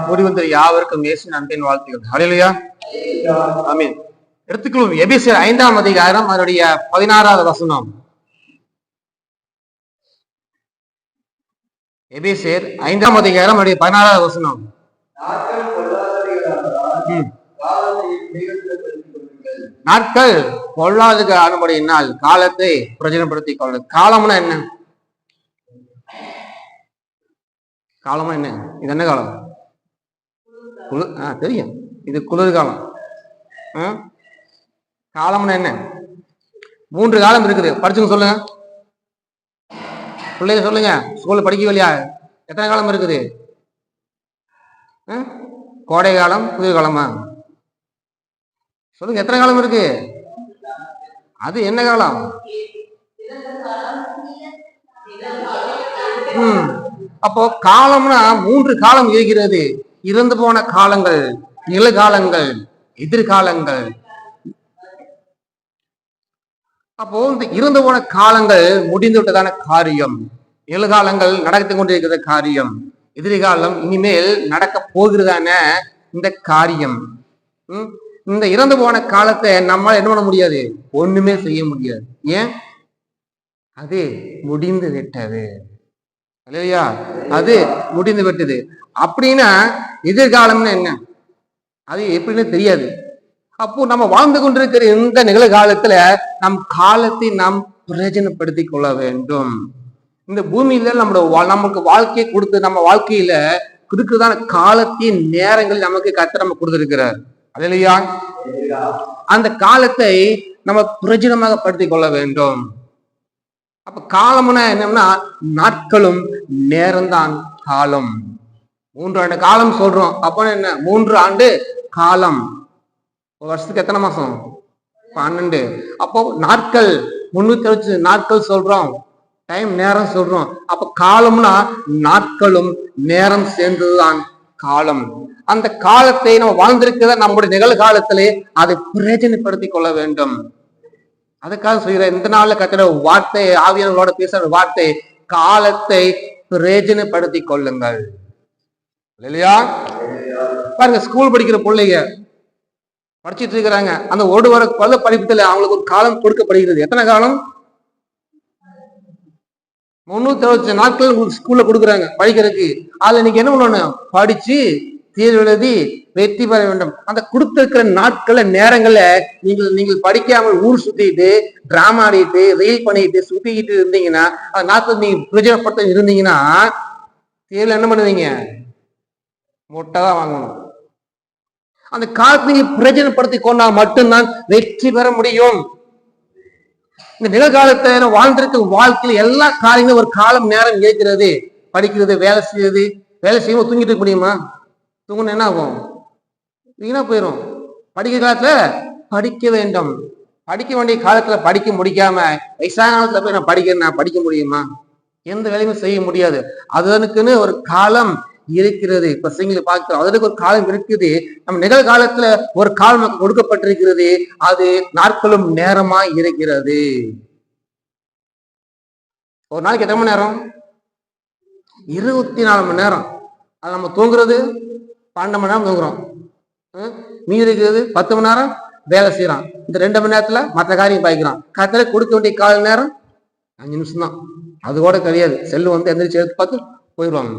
கூடி வந்த யாவருக்கும் இயேசுவின் அன்பின் வாழ்த்துக்கள். ஹல்லேலூயா, ஆமென். எடுத்துக்கொள்வோம் எபேசியர் 5ஆம் அதிகாரம் அதனுடைய 16வது வசனம். எபேசியர் 5ஆம் அதிகாரம் அதனுடைய 16வது வசனம். நாட்கள் பொல்லாத அனுபடியினால் காலத்தை பிரயோஜனப்படுத்திக் கொள்ள. காலம்னா என்ன? காலமா என்ன? இது என்ன காலம்? தெரியும், இது குளிர்காலம். காலம்னா என்ன? 3 காலம் இருக்குது. படிச்சுங்க சொல்லுங்க, பிள்ளைங்க சொல்லுங்க. ஸ்கூல்ல படிக்கவில்லையா? எத்தனை காலம் இருக்குது? கோடை காலம், குளிர்காலமா? சொல்லுங்க, எத்தனை காலம் இருக்கு? அது என்ன காலம்? அப்போ காலம்னா 3 காலம் இருக்கிறது. இறந்து போன காலங்கள், நிகழ்காலங்கள், எதிர்காலங்கள். அப்போ இந்த இறந்து போன காலங்கள் முடிந்து விட்டதான காரியம், நிகழ்காலங்கள் நடந்து கொண்டிருக்கிற காரியம், எதிர்காலம் இனிமேல் நடக்க போகிறதான இந்த காரியம். இந்த இறந்து போன காலத்தை நம்மால் என்ன பண்ண முடியாது? ஒண்ணுமே செய்ய முடியாது. ஏன்? அது முடிந்து விட்டது. இல்லையா? அது முடிந்து விட்டது. அப்படின்னா எதிர்காலம்னு என்ன? அது எப்படின்னு தெரியாது. அப்போ நம்ம வாழ்ந்து கொண்டிருக்கிற இந்த நிகழ்காலத்துல நம் காலத்தை நாம் பிரயோஜனப்படுத்திக் கொள்ள வேண்டும். இந்த பூமியில நமக்கு வாழ்க்கையை கொடுத்து நம்ம வாழ்க்கையில கொடுக்கிறதான காலத்தின் நேரங்கள் நமக்கு கர்த்தர் நம்ம கொடுத்திருக்கிறார். இல்லையா? அந்த காலத்தை நம்ம பிரயோஜனமாக படுத்திக் கொள்ள வேண்டும். அப்ப காலம்னா என்னன்னா நாட்களும் நேரம்தான் காலம். 3 ஆண்டு காலம் சொல்றோம். அப்ப என்ன? 3 ஆண்டு காலம். ஒரு வருஷத்துக்கு எத்தனை மாசம்? 12. அப்போ நாட்கள் 360 நாட்கள் சொல்றோம். டைம், நேரம் சொல்றோம். அப்ப காலம்னா நாட்களும் நேரம் சேர்ந்ததுதான் காலம். அந்த காலத்தை நம்ம வாழ்ந்திருக்கிறத நம்முடைய நிகழ்காலத்திலே அதை பிரயோஜனப்படுத்திக் கொள்ள வேண்டும். அதுக்காக சொல்கிற இந்த நாள்ல கத்துற வார்த்தை, ஆவியானவரோட பேசுற வார்த்தை, காலத்தை பிரயோஜனப்படுத்திக் கொள்ளுங்கள். இல்லையா? பாருங்க, ஸ்கூல் படிக்கிற பிள்ளைங்க படிச்சுட்டு இருக்கிறாங்க. அந்த ஒரு வருட படிப்புல அவங்களுக்கு ஒரு காலம் கொடுக்கப்படுகிறது. எத்தனை காலம்? 360 நாட்கள் உங்களுக்கு ஸ்கூல்ல கொடுக்குறாங்க படிக்கிறதுக்கு. அதுல நீங்க என்ன பண்ணணும்? படிச்சு தேர்வு எழுதி வெற்றி பெற வேண்டும். அந்த கொடுத்திருக்கிற நாட்கள நேரங்கள்ல நீங்கள் படிக்காமல் ஊர் சுத்திட்டு, டிராமா ஆடிட்டு, ரீல் பண்ணிட்டு சுத்திக்கிட்டு இருந்தீங்கன்னா, அந்த நாட்கள் நீங்க பிரயோஜனப்படுத்த இருந்தீங்கன்னா தேர்வுல என்ன பண்ணுவீங்க? மொட்டைதான் வாங்கணும். அந்த காலத்தை நீங்க பிரயோஜனப்படுத்தி கொண்டா மட்டும்தான் வெற்றி பெற முடியும். இந்த நிகழ்காலத்தை வாழ்ந்திருக்க வாழ்க்கையில எல்லா காரியங்களும் ஒரு காலம் நேரம் இருக்கிறது. படிக்கிறது, வேலை செய்யறது. வேலை செய்யும் தூங்கிட்டு இருக்க முடியுமா? தூங்கணும் என்ன ஆகும்? வீணா போயிடும். படிக்கிற காலத்துல படிக்க வேண்டும். படிக்க வேண்டிய காலத்துல படிக்க முடிக்காம வயசான காலத்துல போய் நான் படிக்க முடியுமா? எந்த வேலையுமே செய்ய முடியாது. அதனுக்குன்னு ஒரு காலம் இருக்கிறது. இப்ப சிங்கள பார்க்கிறோம், அதற்கு ஒரு காலம் இருக்குது. நம்ம நிகழ்காலத்துல ஒரு காலம் நமக்கு கொடுக்கப்பட்டிருக்கிறது. அது நாட்களும் நேரமா இருக்கிறது. ஒரு நாளைக்கு எத்தனை மணி நேரம்? 24 மணி நேரம். அது நம்ம தூங்குறது 12 மணி நேரம் தூங்குறோம். மீதி இருக்கிறது 10 மணி நேரம் வேலை செய்யறான். இந்த 2 மணி நேரத்துல மற்ற காரியம் பாய்க்கிறான். கத்துல கொடுக்க வேண்டிய கால நேரம் 5 நிமிஷம் தான். அது கூட கிடையாது. செல்லு எந்திரிச்சு எடுத்து பார்த்து போயிடுவாங்க.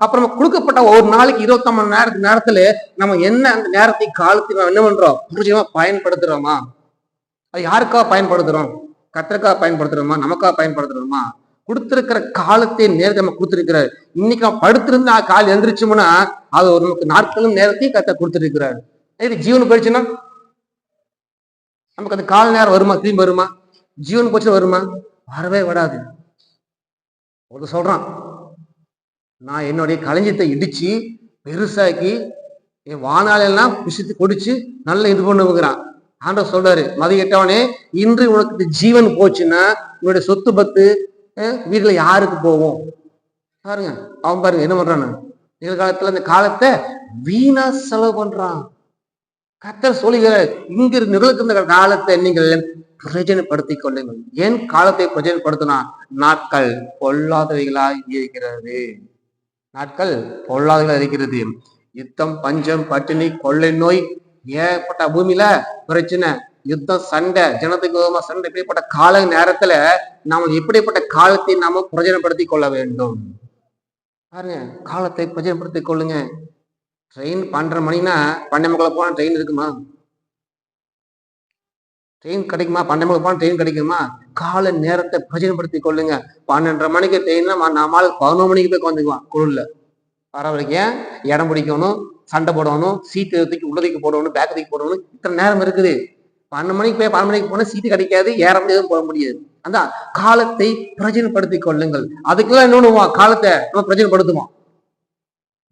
அப்புறம் நம்ம கொடுக்கப்பட்ட ஒரு நாளைக்கு 29 மணி நேரத்துல நம்ம என்ன அந்த நேரத்தை காலத்தை நம்ம என்ன பண்றோம்? புரிஞ்சமா பயன்படுத்துறோமா? அது யாருக்காக பயன்படுத்துறோம்? கர்த்தருக்காக பயன்படுத்துறோமா? நமக்காக பயன்படுத்துறோமா? கொடுத்திருக்கிற காலத்தை நேரத்தை நம்ம கொடுத்திருக்கிறார். இன்னைக்கு நம்ம படுத்திருந்து கால் எழுந்திரிச்சோம்னா அது ஒரு நமக்கு நாட்களும் நேரத்தையும் கர்த்தர் கொடுத்திருக்கிறார். இது ஜீவன் போயிடுச்சுன்னா நமக்கு அந்த கால நேரம் வருமா? திரும்பி வருமா? ஜீவன் போச்சுன்னா வருமா? வரவே விடாது. ஒரு சொல்றான், நான் என்னுடைய களஞ்சியத்தை இடிச்சு பெருசாக்கி என் வானாலெல்லாம் பிசித்து குடிச்சு நல்லா இது பண்ணுங்கிறான். ஆண்டவர் சொல்றாரு, மதியட்டவனே, இன்று உனக்கு ஜீவன் போச்சுன்னா உன்னுடைய சொத்து பத்து வீட்டுல யாருக்கு போவோம்? பாருங்க, அவன் பாருங்க என்ன பண்றான்னு. நிகழ்காலத்துல இந்த காலத்தை வீணா செலவு பண்றான். கர்த்தர் சொல்லுகிறார், இங்க நிகழ்கின்ற காலத்தை நீங்கள் பிரயோஜனப்படுத்திக் கொள்ளுங்கள். ஏன் காலத்தை பிரயோஜனப்படுத்தினா? நாட்கள் பொல்லாதவைகளாய் இருக்கிறது. நாட்கள் பொல்லாததாக இருக்கிறது. யுத்தம், பஞ்சம், பட்டினி, கொள்ளை நோய், ஏற்பட்ட பூமியில பிரச்சனை, யுத்தம், சண்டை, ஜனத்துக்கு விரோதமா சண்டை. இப்படிப்பட்ட கால நேரத்துல நாம எப்படிப்பட்ட காலத்தை நாம பிரயோஜனப்படுத்திக் கொள்ள வேண்டும் பாருங்க. காலத்தை பிரயோஜனப்படுத்திக் கொள்ளுங்க. ட்ரெயின் 12:30 மணினா 12:45 போனா ட்ரெயின் இருக்குமா? ட்ரெயின் கிடைக்குமா? 12:45 போனா ட்ரெயின் கிடைக்குமா? கால நேரத்தை பிரயோஜனப்படுத்திக் கொள்ளுங்க. 12:30 மணிக்கு ட்ரெயின்னா நம்மளால 11 மணிக்கு போய் உட்காந்துக்குவான் குழுல. பரவாயில்லைங்க, இடம் பிடிக்கணும், சண்டை போடணும், சீட்டு தூக்கி உள்ளதுக்கு போடணும், பேக் தூக்கி போடணும், இத்தனை நேரம் இருக்குது. 12 மணிக்கு போய் 12 மணிக்கு போனா சீட்டு கிடைக்காது, ஏற முடியாது, போட முடியாது. அந்த காலத்தை பிரயோஜனப்படுத்திக் கொள்ளுங்கள். அதுக்கெல்லாம் இன்னொன்னு காலத்தை நம்ம பிரயோஜனப்படுத்துவோம்.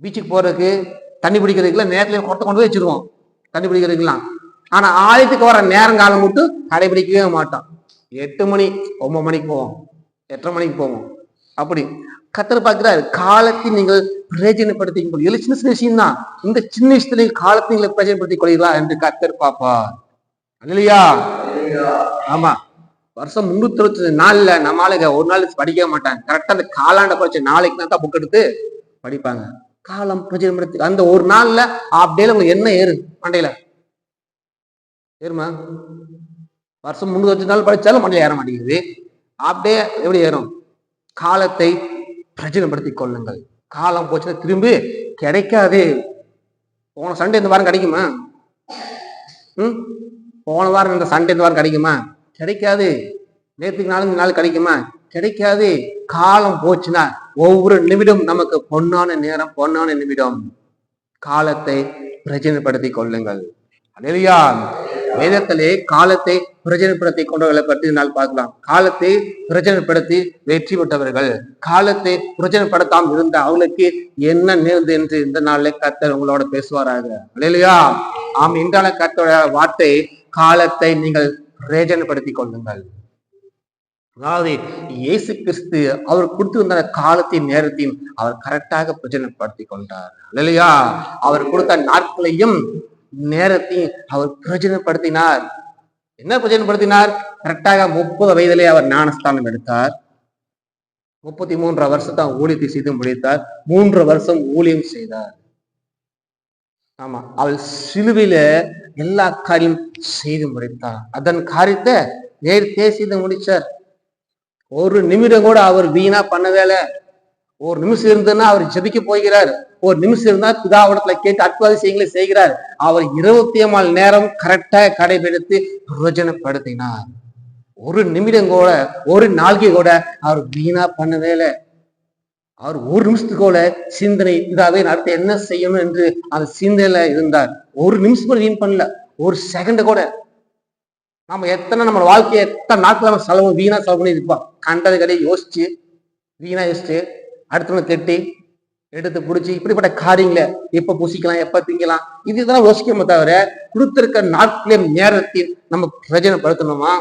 பீச்சுக்கு போறதுக்கு, தண்ணி பிடிக்கிறதுக்குலாம் நேரத்துல கொண்டு போய் வச்சிருவோம் தண்ணி பிடிக்கிறதுக்குலாம். ஆனா ஆயத்துக்கு வர நேரங்காலம் மட்டும் கடைபிடிக்கவே மாட்டோம். 8 மணி 9 மணிக்கு போவோம், 8:30 மணிக்கு போவோம். அப்படி கர்த்தர் பார்க்கிறார், காலத்தை நீங்கள் பிரயோஜனப்படுத்திக் கொள்ளுங்கள். சின்ன சின்ன விஷயம் தான். இந்த சின்ன விஷயத்துல காலத்தை நீங்களை பிரயோஜனப்படுத்திக் கொள்கிறீர்களா என்று கர்த்தர் பார்ப்பார். இல்லையா? ஆமா. வருஷம் 364 நாள்ல நம்மளுக்கு ஒரு நாள் படிக்க மாட்டாங்க. கரெக்டா அந்த காலாண்ட படிச்ச நாளைக்கு தான் புக் எடுத்து படிப்பாங்க. காலம் பிரயோஜனப்படுத்தி அந்த ஒரு நாள்ல அப்படியே உங்களுக்கு என்ன ஏறு மண்டையில ஏறுமா? வருஷம் 364 நாள் படிச்சாலும் மண்டையில ஏற மாட்டேங்குது. அப்படியே எப்படி ஏறும்? காலத்தை பிரயோஜனப்படுத்திக் கொள்ளுங்கள். காலம் போச்சுன்னா திரும்பி கிடைக்காது. போன சண்டே இந்த வாரம் கிடைக்குமா? போன வாரம் இந்த சண்டே இந்த வாரம் கிடைக்குமா? கிடைக்காது. நேற்றுக்கு நாலு நாள் கிடைக்குமா? கிடைக்காது. காலம் போச்சுன்னா ஒவ்வொரு நிமிடம் நமக்கு பொன்னான நேரம், பொன்னான நிமிடம். காலத்தை பிரயோஜனப்படுத்திக் கொள்ளுங்கள். அல்லேலூயா. வேதத்திலே காலத்தை பிரயோஜனப்படுத்தி கொண்டவர்களை பற்றி நாள் பார்க்கலாம். காலத்தை பிரயோஜனப்படுத்தி வெற்றி பெற்றவர்கள், காலத்தை பிரயோஜனப்படுத்தாமல் இருந்த அவளுக்கு என்ன நேர்ந்து என்று இந்த நாளில் கர்த்தர் உங்களோட பேசுவாராக. அல்லேலூயா. ஆம். இன்றான கர்த்தரோட வார்த்தை, காலத்தை நீங்கள் பிரயோஜனப்படுத்திக் கொள்ளுங்கள். அதாவது இயேசு கிறிஸ்து அவர் கொடுத்து வந்த காலத்தின் நேரத்தையும் அவர் கரெக்டாக பிரயோஜனப்படுத்திக் கொண்டார். அல்லேலூயா. அவர் கொடுத்த நாட்களையும் நேரத்தையும் அவர் பிரயோஜனப்படுத்தினார். என்ன பிரயோஜனப்படுத்தினார்? கரெக்டாக 30 வயதிலே அவர் ஞானஸ்தானம் எடுத்தார். 33 வருஷத்தை ஊழியத்தை செய்து முடித்தார். 3 வருஷம் ஊழியம் செய்தார். ஆமா, அவள் சிலுவையில எல்லா காரியம் செய்து முடித்தார். அதன் காரியத்தை நேர்த்தே செய்து முடிச்சார். ஒரு நிமிடம் கூட அவர் வீணா பண்ணவேல. ஒரு நிமிஷம் இருந்ததுன்னா அவர் ஜெபிக்க போகிறார். ஒரு நிமிஷம் இருந்தா பிதாவிடத்துல கேட்டு அற்புதங்களை செய்கிறார். அவர் 24 மணி நேரம் கரெக்டா கடைபிடித்து பிரயோஜனப்படுத்தினார். ஒரு நிமிடம் கூட, ஒரு நாளைக்கு கூட அவர் வீணா பண்ணவேல. அவர் ஒரு நிமிஷத்துக்கு கூட சிந்தனை, இதாவே அடுத்து என்ன செய்யணும் என்று அந்த சிந்தனையில இருந்தார். ஒரு நிமிஷம் கூட வீண் பண்ணல, ஒரு செகண்ட் கூட. நம்ம எத்தனை நம்ம வாழ்க்கையை எத்தனை நாட்கள் நம்ம வீணா செலவு பண்ணி இருப்போம். கண்டது கடை யோசிச்சு வீணா யோசிச்சு அடுத்தவங்க திட்டி எடுத்து பிடிச்சி இப்படிப்பட்ட காரியங்களை எப்ப பூசிக்கலாம், எப்ப திங்கலாம், இதுதான் யோசிக்கணுமே தவிர கொடுத்திருக்க நாட்களையும் நேரத்தில் நம்ம பிரயோஜனப்படுத்தணுமா?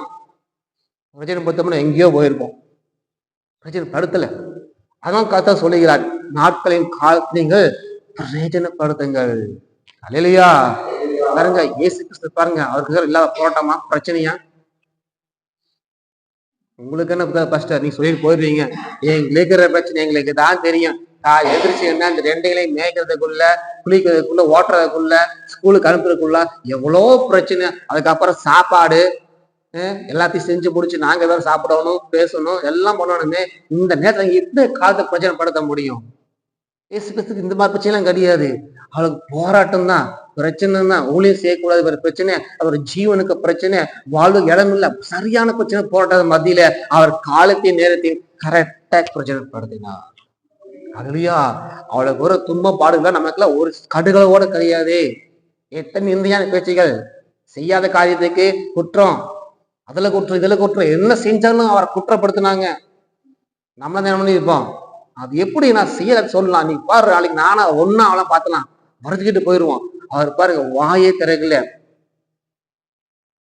பிரயோஜனப்படுத்தணும்னா எங்கேயோ போயிருப்போம். பிரயோஜனப்படுத்தல. அதான் கர்த்தர் சொல்லுகிறார், நாட்களின் காலத்தை நீங்கள் பிரயோஜனப்படுத்துங்கள். அல்லேலூயா. பாருங்க, இயேசு கிறிஸ்து பாருங்க, அவருக்கு இல்லாத போராட்டமா, பிரச்சனையா? உங்களுக்கு என்ன பாஸ்டர் நீங்க சொல்லிட்டு போயிடுவீங்க, எங்களுக்கு இருக்கிற பிரச்சனை எங்களுக்கு தான் தெரியும். எதிர்ச்சி என்ன, இந்த ரெண்டைகளையும் மேய்க்கிறதுக்குள்ள, குளிக்கிறதுக்குள்ள, ஓட்டுறதுக்குள்ள, ஸ்கூலுக்கு அனுப்புறதுக்குள்ள எவ்வளோ பிரச்சனை. அதுக்கப்புறம் சாப்பாடு எல்லாத்தையும் செஞ்சு முடிச்சு நாங்க ஏதாவது சாப்பிடணும், பேசணும், எல்லாம் பண்ணணுமே. இந்த நேரத்துல எந்த காலத்தை பிரச்சனைப்படுத்த முடியும்? இயேசு கிறிஸ்துக்கு இந்த மாதிரி பிரச்சனை எல்லாம் கிடையாது. அவளுக்கு போராட்டம் தான், பிரச்சனை தான். ஊழியம் செய்யக்கூடாது பிரச்சனை, அவர் ஜீவனுக்கு பிரச்சனை, வாழ்வுக்கு இடம் இல்லை, சரியான பிரச்சனை, போராட்ட மத்தியில அவர் காலத்தின் நேரத்தையும் கரெக்டா பிரச்சனைப்படுத்தினார். அதுலயா அவளுக்கு ஒரு துன்பம் பாடுகள் நமக்குலாம் ஒரு கடுகளோட கிடையாது. எத்தனை நிந்தையான பேச்சுகள், செய்யாத காரியத்துக்கு குற்றம், அதுல குற்றம், இதுல குற்றம், என்ன செஞ்சாலும் அவரை குற்றப்படுத்தினாங்க. நம்ம என்ன பண்ணி இருப்போம், அது எப்படி நான் செய்யல சொல்லலாம், நீ பாரு நாளைக்கு நானா ஒன்னா அவளை பார்த்தலாம் மறைஞ்சுக்கிட்டு போயிடுவோம். அவர் பாருங்க வாயே திறக்கல.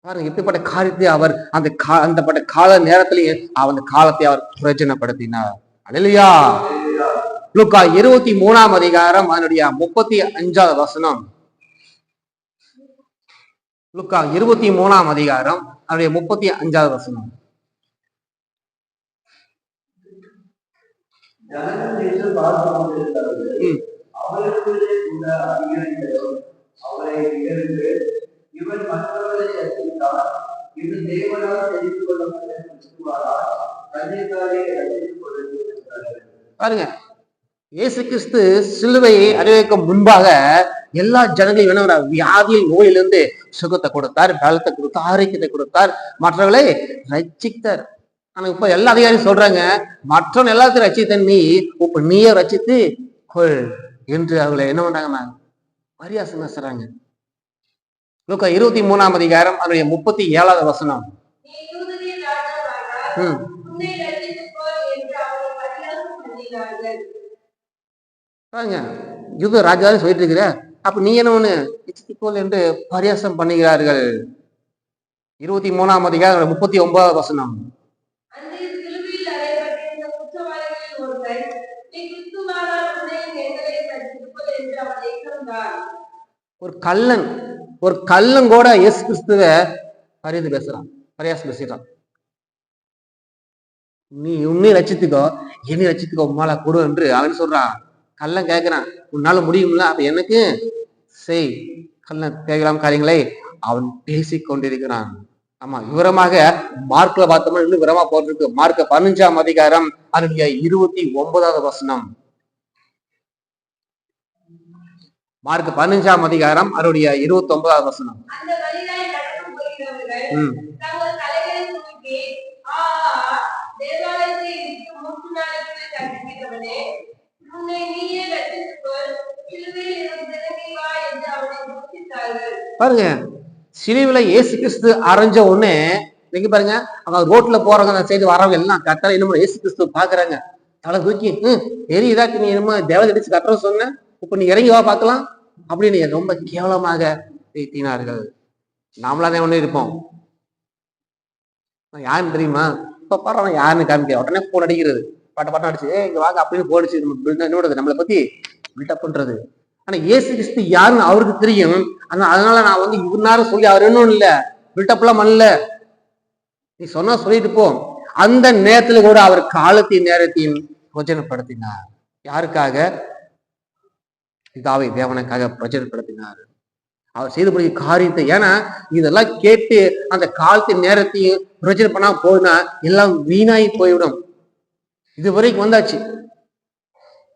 பாருங்க இப்படிப்பட்ட காரியத்தை அவர் அந்த பட்ட கால நேரத்திலேயே அந்த காலத்தை அவர் பிரயோஜனப்படுத்தினார். அல்லேலூயா. லூக்கா 23ஆம் அதிகாரம் அதனுடைய 35வது வசனம். லூக்கா 23ஆம் அதிகாரம் அதனுடைய 35வது வசனம். ஜனங்கள் என்று பார்த்து கொண்டிருந்தார்கள். அவர்களுக்குள்ளே உள்ள அதிகாரிகளும் அவரை நிகழ்ந்து, இவன் மற்றவர்களை ரசித்தார், இது தேவனால் தெரிந்து கொள்ளப்பட்ட கிறிஸ்துவானால் தன்னைத்தானே ரசித்துக் கொண்டிருக்கிறார்கள். பாருங்க, இயேசு கிறிஸ்து சிலுவையை அறிவிக்க முன்பாக எல்லா ஜனங்களையும் என்ன வியாதியில் நோயிலிருந்து சுகத்தை கொடுத்தார், பலத்தை கொடுத்தார், ஆரோக்கியத்தை கொடுத்தார், மற்றவர்களை ரட்சித்தார். ஆனா இப்ப எல்லா அதிகாரியும் சொல்றாங்க, மற்றவன் எல்லாத்தையும் ரட்சித்தன் நீ, இப்ப நீயே ரட்சித்து கொள் என்று அவங்களை என்ன பண்றாங்கன்னா பரியாசம் பேசுறாங்க. லூக்கா 23ஆம் அதிகாரம் அதனுடைய 37வது வசனம். யூத ராஜா சொல்லிட்டு இருக்கிற, அப்ப நீ என்ன ஒண்ணு ரட்சித்துக்கொள் என்று பரியாசம் பண்ணுகிறார்கள். 23ஆம் அதிகாரம் 39வது வசனம். ஒரு கள்ளன் கூட இயேசு கிறிஸ்துவ பரிந்து பேசுறான், பரியாசம் பேசுறான். நீ உன்னை ரட்சித்துக்கோ, என்னை ரட்சித்துக்கோ, உமாலா கொடு என்று அவன் சொல்றான். கள்ளன் கேட்கிறான், உன்னால முடியும்ல, அப்ப எனக்கு செய். கள்ளன் கேட்கலாம் காரியங்களை அவன் பேசிக் கொண்டிருக்கிறான். ஆமா, விவரமாக மார்க்ல பார்த்தோம்னா இன்னும் விவரமா போட்டிருக்கு. மார்க் 15ஆம் அதிகாரம் அதனுடைய 29வது வசனம். மார்க் 15ஆம் அதிகாரம் அதனுடைய 29வது வசனம். பாருங்க, சிலுவையில இயேசு கிறிஸ்து அரைஞ்ச உடனே நீங்க பாருங்க, அவங்க ரோட்ல போறவங்க செய்து வரவங்க எல்லாம் கத்தல இன்னும் இயேசு கிறிஸ்து பாக்குறாங்க. தலை தூக்கி எரியுதாக்கு, நீ என்னமோ தேவதை அடிச்சு கட்டுற சொன்ன, இப்ப நீ இறங்கி வா பார்க்கலாம் அப்படின்னு ரொம்ப கேவலமாக பேசினார்கள். நாமளாதான் ஒண்ணு இருப்போம். யாருன்னு தெரியுமா? இப்ப பாரு யாருன்னு காமிக்க உடனே போன் அடிக்கிறது, பாட்ட அடிச்சு இங்க வாங்க அப்படின்னு போடிச்சு என்னோடது நம்மளை பத்தி பில்டப் பண்றது. ஆனா இயேசு கிறிஸ்து யாருன்னு அவருக்கு தெரியும். அதனால நான் வந்து இவனாரும் சொல்லி அவர் இன்னும் இல்ல பில்டப் எல்லாம் பண்ணல, நீ சொன்னா சொல்லிட்டு போ. அந்த நேரத்துல கூட அவர் காலத்தையும் நேரத்தையும் பிரயோஜனப்படுத்தினார். யாருக்காக? பிதாவை தேவனுக்காக பிரயோஜனப்படுத்தினார். அவர் செய்த முடிய காரியத்தை. ஏன்னா இதெல்லாம் கேட்டு அந்த காலத்தின் நேரத்தையும் பிரயோஜனம் பண்ணா போனா எல்லாம் வீணாகி போய்விடும். இது வரைக்கும் வந்தாச்சு,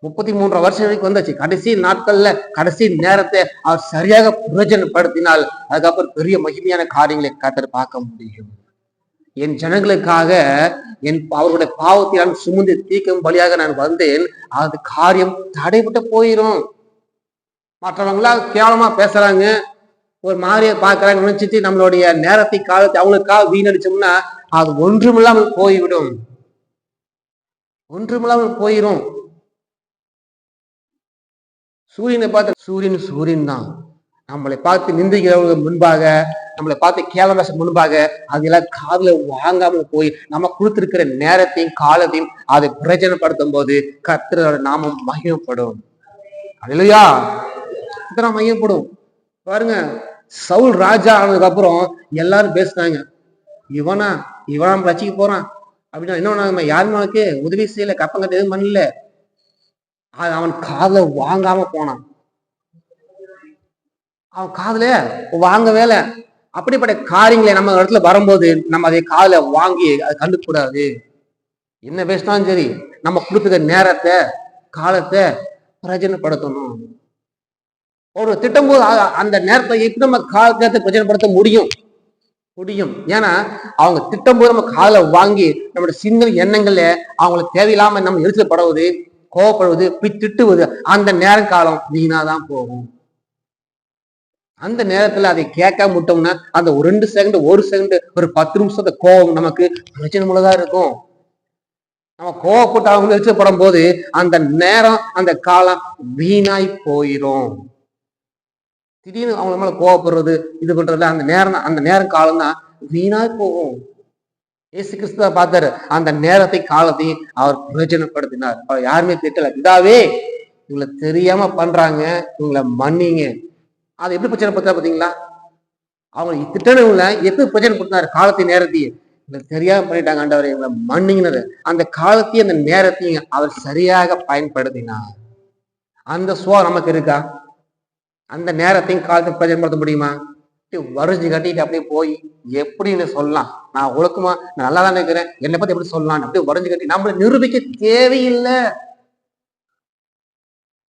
33 வருஷம் வரைக்கும் வந்தாச்சு. கடைசி நாட்கள்ல கடைசி நேரத்தை அவர் சரியாக பிரயோஜனப்படுத்தினால் அதுக்கப்புறம் பெரிய மகிமையான காரியங்களை கர்த்தர் பார்க்க முடியும். என் ஜனங்களுக்காக அவருடைய பாவத்தை நான் சுமந்து தீர்க்கும் பலியாக நான் வந்தேன். அது காரியம் தடைபட்டு போயிடும். மற்றவங்களா கேவலமா பேசுறாங்க, ஒரு மாதிரியை பார்க்கறாங்க நினைச்சிட்டு நம்மளுடைய நேரத்தை காலத்தை அவங்களுக்காக வீணடிச்சோம்னா அது ஒன்றுமில்லாமல் போய்விடும், ஒன்றுமில்லாமல் போயிடும். சூரியனை பார்த்து சூரியன் தான் நம்மளை பார்த்து நிந்திக்கிறவங்களுக்கு முன்பாக, நம்மளை பார்த்து கேவலம் பேச முன்பாக அதெல்லாம் காதுல வாங்காமல் போய் நம்ம கொடுத்திருக்கிற நேரத்தையும் காலத்தையும் அதை பிரயோஜனப்படுத்தும் போது கர்த்தரோட நாமம் மகிமைப்படும். அல்லேலூயா, கர்த்தர் மகிமைப்படும். பாருங்க, சவுல் ராஜா ஆனதுக்கு அப்புறம் எல்லாரும் பேசுனாங்க, இவனா ரசிக்க போறான் அப்படின்னா என்ன, யாருமே அவனுக்கு உதவி செய்யல, கப்பங்கட்ட எதுவும் பண்ணல. அவன் காதுல வாங்காம போனான், அவன் காதுல வாங்க வேலை. அப்படிப்பட்ட காரியங்களை நம்ம இடத்துல வரும்போது நம்ம அதை காதுல வாங்கி அதை கண்டுக்கூடாது. என்ன பேசினாலும் சரி, நம்ம கொடுத்துக்க நேரத்தை காலத்தை பிரயோஜனப்படுத்தணும். ஒரு திட்டம் போது அந்த நேரத்தை எப்படி நம்ம காலத்தை பிரயோஜனப்படுத்த முடியும்? ஏன்னா அவங்க திட்டம் போது நம்ம காதுல வாங்கி நம்மளுடைய சிந்தனை எண்ணங்கள்ல அவங்களுக்கு தேவையில்லாம நம்ம எரிச்சல்படுவது, கோவப்படுவது, திட்டுவது, அந்த நேரம் காலம் வீணாதான் போகும். அந்த நேரத்துல அதை கேட்க முட்டோம்னா அந்த ஒரு 2 செகண்ட், 1 செகண்ட், ஒரு 10 நிமிஷத்தை கோபம் நமக்கு பிரச்சனை உள்ளதா இருக்கும். நம்ம கோவப்பட்டு அவங்க எரிச்சல்படும் போது அந்த நேரம் அந்த காலம் வீணாய் போயிடும். திடீர்னு அவங்க மேல கோவப்படுறது இது பண்றதுல அந்த நேரம் காலம் தான் வீணாய் போகும். இயேசு கிறிஸ்துவ பார்த்தாரு, அந்த நேரத்தை காலத்தையும் அவர் பிரயோஜனப்படுத்தினார். அவர் யாருமே திட்டல, இதாவே இவங்களை தெரியாம பண்றாங்க, இவங்களை மன்னிங்க. அதை எப்படி பிரச்சனைப்படுத்தா பாத்தீங்களா? அவங்க திட்டணவங்கள எப்படி பிரயோஜனப்படுத்தினாரு காலத்தை நேரத்தையும். தெரியாம பண்ணிட்டாங்க ஆண்டவரே, எங்களை மன்னிங்கினது. அந்த காலத்தையும் அந்த நேரத்தையும் அவர் சரியாக பயன்படுத்தினார். அந்த சுவம் நமக்கு இருக்கா? அந்த நேரத்தையும் காலத்தை பிரயோஜனப்படுத்த முடியுமா? வரைஞ்சு கட்டிட்டு அப்படியே போய் எப்படின்னு சொல்லலாம், நான் ஒழுக்கமா நான் நல்லா தான் இருக்கிறேன், என்னை பத்தி எப்படி சொல்லலாம், அப்படியே வரைஞ்சு கட்டி நம்மளை நிரூபிக்க தேவையில்லை.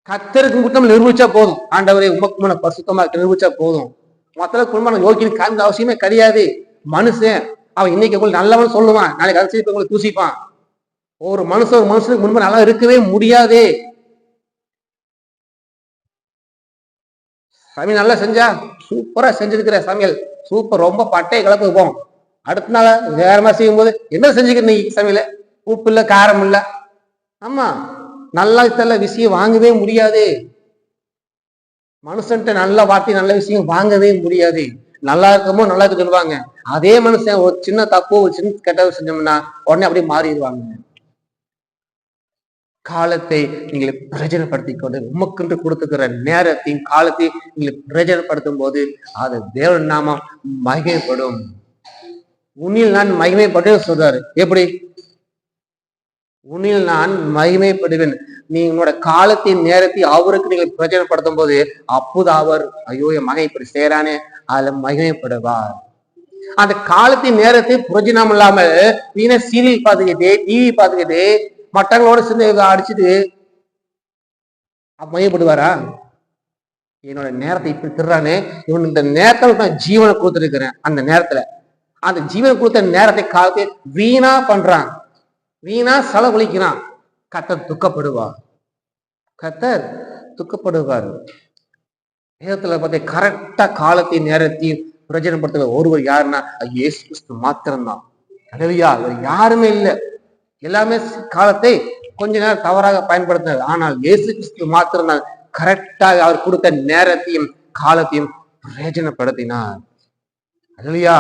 கர்த்தருக்கு மட்டும் நம்ம நிரூபிச்சா போதும். ஆண்டவரே உமக்கு பரிசுத்தமா நிரூபிச்சா போதும். மொத்தல குடும்பம் யோகின்னு காண்ற அவசியமே கிடையாது. மனுஷன் அவன் இன்னைக்கு உங்களுக்கு நல்லவன் சொல்லுவான், நாளைக்கு அரசியல் உங்களை தூசிப்பான். ஒரு மனுஷனுக்கு முன்பு நல்லா இருக்கவே முடியாது. சமையல் நல்லா செஞ்சா சூப்பரா செஞ்சிருக்கிற சமையல் சூப்பர், ரொம்ப பட்டையை கலப்பு போம். அடுத்த நாள் வேற மாதிரி செய்யும் போது என்ன செஞ்சுக்கிற நீ சமையல, உப்பு இல்ல காரம் இல்ல. ஆமா, நல்லா தெரியல விஷயம் வாங்கவே முடியாது. மனுஷன்ட்ட நல்ல வார்த்தை நல்ல விஷயம் வாங்கவே முடியாது. நல்லா இருக்கமோ நல்லா இருக்கு சொல்லுவாங்க. அதே மனுஷன் ஒரு சின்ன தப்போ ஒரு சின்ன கெட்டது செஞ்சோம்னா உடனே அப்படியே மாறிடுவாங்க. காலத்தை நீங்கள் பிரயோஜனப்படுத்திக் கொண்டு உமக்கென்று கொடுத்துக்கிற நேரத்தையும் காலத்தையும் நீங்கள் பிரயோஜனப்படுத்தும் போது அது தேவன் நாமம் மகிமைப்படும். உன்னில் நான் மகிமைப்பட்டேன் சொல்றாரு. எப்படி? உன்னில் நான் மகிமைப்படுவேன். நீ உன்னோட காலத்தின் நேரத்தை அவருக்கு நீங்கள் பிரயோஜனப்படுத்தும் போது அப்போது அவர் ஐயோ என் மகன் இப்படி செய்யறானே அதுல மகிமைப்படுவார். அந்த காலத்தின் நேரத்தை பிரயோஜனம் இல்லாமல் வீணா சீரியல் பார்த்துக்கிட்டு டிவி பார்த்துக்கிட்டு மற்றவங்களோட சேர்ந்து அடிச்சுட்டு மையப்படுவாரா? என்னோட நேரத்தை இப்படி திடுறானே, இவன் இந்த நேரத்துல நான் ஜீவனை கொடுத்துருக்கிறேன். அந்த நேரத்துல அந்த ஜீவனை கொடுத்த நேரத்தை காலத்தை வீணா பண்றான், வீணா செலவழிக்கிறான். கர்த்தர் துக்கப்படுவார். கர்த்தர் துக்கப்படுவார். நேரத்துல பார்த்து கரெக்டா காலத்தையும் நேரத்தையும் பிரயோஜனப்படுத்துற ஒருவர் யாருன்னா இயேசு கிறிஸ்து மாத்திரம்தான். அல்லேலூயா. அவர் யாருமே இல்லை. எல்லாமே காலத்தை கொஞ்ச நேரம் தவறாக பயன்படுத்தினார். ஆனால் இயேசு கிறிஸ்து மாத்திரம்தான் கரெக்டாக அவர் கொடுத்த நேரத்தையும் காலத்தையும் பிரயோஜனப்படுத்தினார். அல்லேலூயா.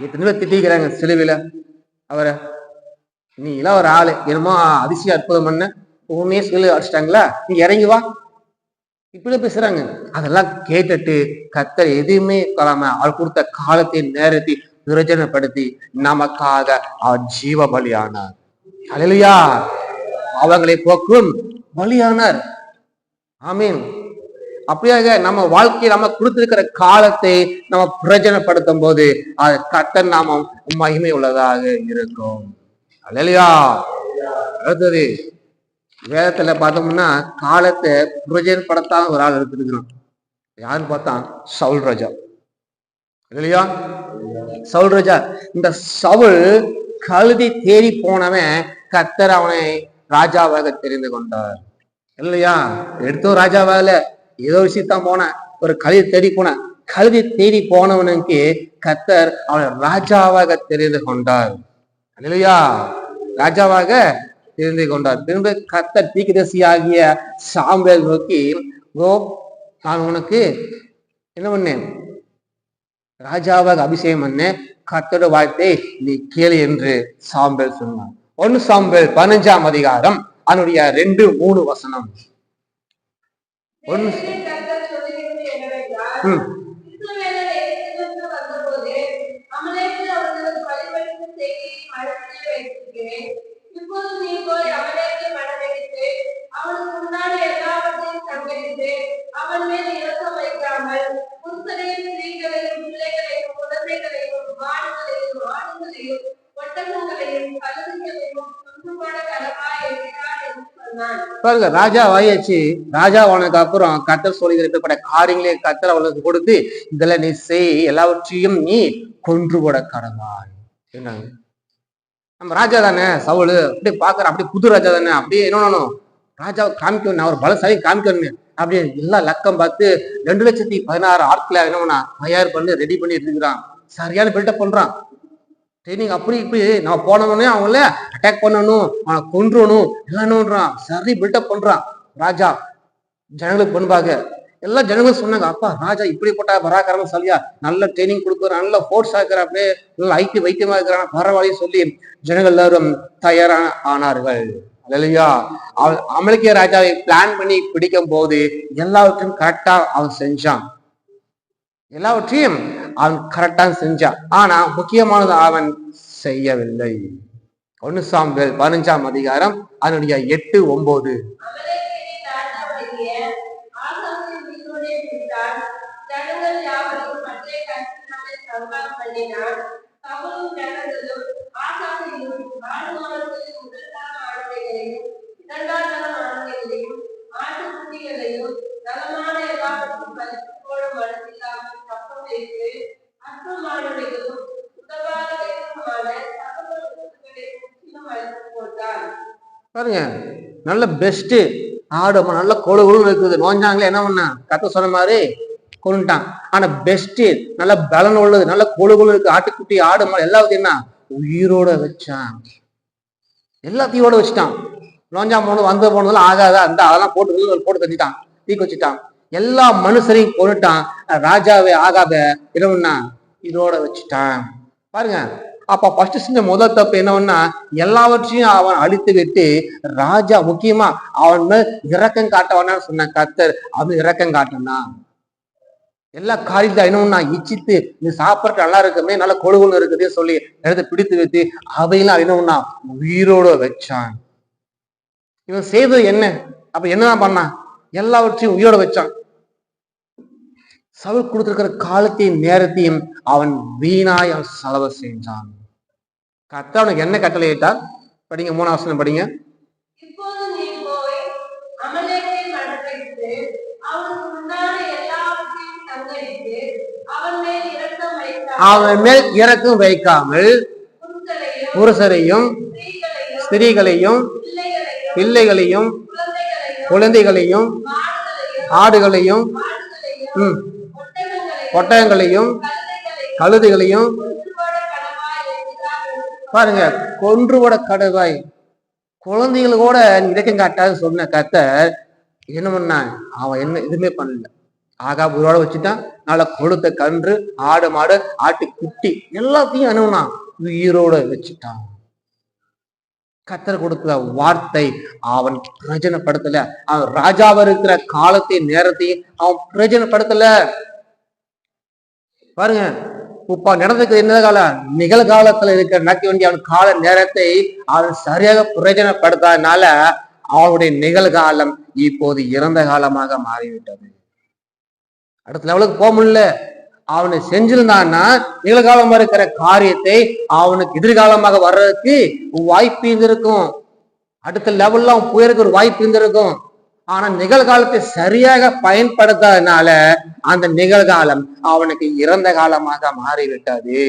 எத்தனை திட்டிக்கிறாங்க சிலுவையில அவரை, நீ எல்லாம் ஒரு ஆளு என்னமோ அதிசயம் அற்புதம் பண்ண உடனே சிலுவை அடிச்சிட்டாங்களா, நீங்க இறங்கி வா, இப்படி பேசுறாங்க. அதெல்லாம் கேட்டுட்டு கர்த்தர் எதுவுமே சொல்லாம அவர் கொடுத்த காலத்தின் நேரத்தை பிரயோஜனப்படுத்தி நமக்காக அவர் ஜீவ பலியானார். அல்லேலூயா. அவங்களை போக்கும் பலியானார். ஆமீன். அப்படியாக நம்ம வாழ்க்கையை நம்ம கொடுத்திருக்கிற காலத்தை நம்ம பிரயோஜனப்படுத்தும் போது அது கர்த்தர் நாமம் மகிமை உள்ளதாக இருக்கும். அல்லேலூயா. அடுத்தது வேதத்துல பார்த்தோம்னா காலத்தை பிரயோஜனப்படுத்தாத ஒரு ஆள் எடுத்துருக்கிறோம். யாருன்னு பார்த்தா சவுல் ராஜா. இல்லையா? சவுல் ராஜா. இந்த சவுல் கழுதி தேடி போனவன் கர்த்தர் அவனை ராஜாவாக தெரிந்து கொண்டார். இல்லையா? எடுத்தோ ராஜாவாக ஏதோ விஷயத்தான் போன, ஒரு கழுதி தேடி போன, கழுதி தேடி போனவனுக்கு கர்த்தர் அவனை ராஜாவாக தெரிந்து கொண்டார். இல்லையா? ராஜாவாக தெரிந்து கொண்டார். திரும்ப கர்த்தர் தீர்க்கதரிசியாகிய சாமுவேல் நோக்கி, நான் உனக்கு என்ன பண்ணேன், ராஜாவாக அபிஷேகம் பண்ண, கர்த்தரோட வார்த்தை நீ கேளு என்று சாமுவேல் சொன்னார். 1 சாமுவேல் 15ஆம் அதிகாரம் அதனுடைய 2-3 வசனம். அவன் மேல் இரக்கம் வைக்காமல் புருஷனையும் ஸ்திரீகளையும் பிள்ளைகளையும் குழந்தைகளையும் மாடுகளையும் ஆடுகளையும் ஒட்டகங்களையும் கழுதைகளையும் கொண்டு போட கடவா என்கிறான் என்று சொன்னான். பாருங்க, ராஜா வாயாச்சு. ராஜா அவனுக்கு அப்புறம் கர்த்தர் சொல்லிப்பட்ட காரியங்களே கர்த்தர் அவனுக்கு கொடுத்து இதெல்லாம் நீ செய், எல்லாவற்றையும் நீ கொன்று போட கடவாய். என்ன நம்ம ராஜா தானே சவுல், அப்படியே பாக்குற அப்படியே புது ராஜா தானே, அப்படியே என்ன ராஜாவை காமிக்கணும், அவர் பலசாலி காமிக்கணும் அப்படியே எல்லாம் லக்கம் பார்த்து 2,16,000 ஆட்களை என்ன தயார் பண்ணி ரெடி பண்ணி இருக்கிறான். சரியான பில்டப் பண்றான். ட்ரைனிங் அப்படி இப்படி நம்ம போனோம்னே அவங்கள அட்டாக் பண்ணணும், அவனை கொன்றணும் எல்லாம்ன்றான். சரி பில்டப் பண்றான் ராஜா ஜனங்களுக்கு முன்பாக. எல்லா ஜனங்களும் சொன்னாங்க, அப்பா ராஜா இப்படி போட்டா பராக்கிரமம் சொல்லியா, நல்ல ட்ரைனிங் கொடுக்குறான், நல்ல ஃபோர்ஸ் ஆக்குற, அப்படியே நல்ல வைத்தியமா இருக்கிறான், பரவாயில்லையும் சொல்லி ஜனங்கள் எல்லாரும் தயாரான ஆனார்கள். அல்லேலூயா. அமெரிக்க ராஜாவை பிளான் பண்ணி பிடிக்கும் போது எல்லாவற்றையும் கரெக்டா அவன் செஞ்சான். எல்லாவற்றையும் அவன் கரெக்டா செஞ்சான். ஆனா முக்கியமானது அவன் செய்யவில்லை. 1 சாமுவேல் 15ஆம் அதிகாரம் அதனுடைய 8, 9. அமலேக்கியரின் ராஜாவாகிய ஆகாசின் உயிரோடே பிடித்தான். ஜனங்கள் யாவரையும் மற்றே கற்பினாலே சங்காரம் பண்ணினான். சவுலும் ஜனங்களும் ஆகாசையும் ஆடுமாடுகளின் முதல்தரம் ஆடுகைகளையும் இரண்டாம் ஆடுகைகளையும் ஆட்டுக்குட்டிகளையும் நலமான எல்லாவற்றையும் பறித்து போட மனசில்லாமல் தப்பம் வைத்து அற்பமானவைகளும் உதவாதவைகளுமான சகல வஸ்துக்களை முற்றிலும் அழித்து போட்டான். பாருங்க, நல்ல பெஸ்ட் ஆடு நல்ல கொழு இருக்குது. நோஞ்சாங்களே என்ன பண்ணா கத்த சொன்ன மாதிரி கொண்டுட்டான். ஆனா பெஸ்ட் நல்ல பலன் உள்ளது, நல்ல கொழு இருக்கு, ஆட்டுக்குட்டி ஆடு மாடு எல்லாத்தையும் என்ன உயிரோட வச்சான். எல்லாத்தையோட வச்சுட்டான். நோஞ்சா போனது வந்து போனதுல ஆகாத அந்த அதெல்லாம் போட்டு தச்சுட்டான், தீக்கு வச்சுட்டான். எல்லா மனுஷரையும் கொண்டுட்டான். ராஜாவே ஆகாத இரவுன்னா இதோட வச்சுட்டான். பாருங்க, அப்ப ஃபர்ஸ்ட் செஞ்ச முதல் தப்பு என்னன்னா எல்லாவற்றையும் அவன் அழித்து விட்டு ராஜா முக்கியமா அவன் மேல் இரக்கம் காட்டவனான்னு சொன்ன கர்த்தர் அவன் இரக்கம் காட்டினான். எல்லா காரியத்தையும் என்னன்னா இச்சித்து இது சாப்பிட்ற நல்லா இருக்குமே, நல்ல கொழுகுன்னு இருக்குதே சொல்லி இடத்த பிடித்து வைத்து அவையெல்லாம் என்னன்னா உயிரோட வச்சான். இவன் செய்தது என்ன? அப்ப என்னதான் பண்ணான்? எல்லாவற்றையும் உயிரோட வச்சான். சவுல் கொடுத்திருக்கிற காலத்தையும் நேரத்தையும் அவன் வீணாய் அவன் செலவு செஞ்சான். கர்த்தர் அவனுக்கு என்ன கட்டளையிட்டார்? படிங்க, 3ஆம் வசனம் படிங்க. இப்போது நீ போய் அமலேக்கின் மனதைத்து அவனுக்கு உண்டான எல்லாவற்றையும் சங்கரித்து அவன் மேல் இரக்கம் வைக்காமல் அவன் மேல் இரக்கம் வைக்காமல் புருஷரையும் ஸ்திரீகளையும் பிள்ளைகளையும் குழந்தைகளையும் ஆடுகளையும் ஒட்டகங்களையும் கழுதைகளையும் பாருங்க கொன்றுவிட கடவாய். குழந்தைகள் கூட இரக்கம் காட்டாது சொன்ன கர்த்தர் என்ன பண்ணா அவன் என்ன எதுவுமே பண்ணல. ஆகாப் உயிரோட வச்சுட்டான். நல்ல கொழுத்த கன்று ஆடு மாடு ஆட்டு குட்டி எல்லாத்தையும் என்னன்னா உயிரோட வச்சுட்டான். கர்த்தர் கொடுத்த வார்த்தை அவன் பிரயோஜனப்படுத்தல. அவன் ராஜாவா இருக்கிற காலத்தையும் நேரத்தையும் அவன் பிரயோஜனப்படுத்தல. பாருங்க, இப்ப நடந்துக்கு என்ன காலம்? நிகழ்காலத்துல இருக்கிற நடக்க வேண்டிய அவன் கால நேரத்தை அவன் சரியாக பிரயோஜனப்படுத்தாதனால அவனுடைய நிகழ்காலம் இப்போது இறந்த காலமாக மாறிவிட்டது. அடுத்த லெவலுக்கு போக முடியல. அவனை செஞ்சிருந்தான்னா நிகழ்காலமா இருக்கிற காரியத்தை அவனுக்கு எதிர்காலமாக வர்றதுக்கு வாய்ப்பு இருந்திருக்கும். அடுத்த லெவல்ல அவன் போயிருக்க ஒரு வாய்ப்பு இருந்திருக்கும். ஆனா நிகழ்காலத்தை சரியாக பயன்படுத்தாதனால அந்த நிகழ்காலம் அவனுக்கு இறந்த காலமாக மாறிவிட்டது.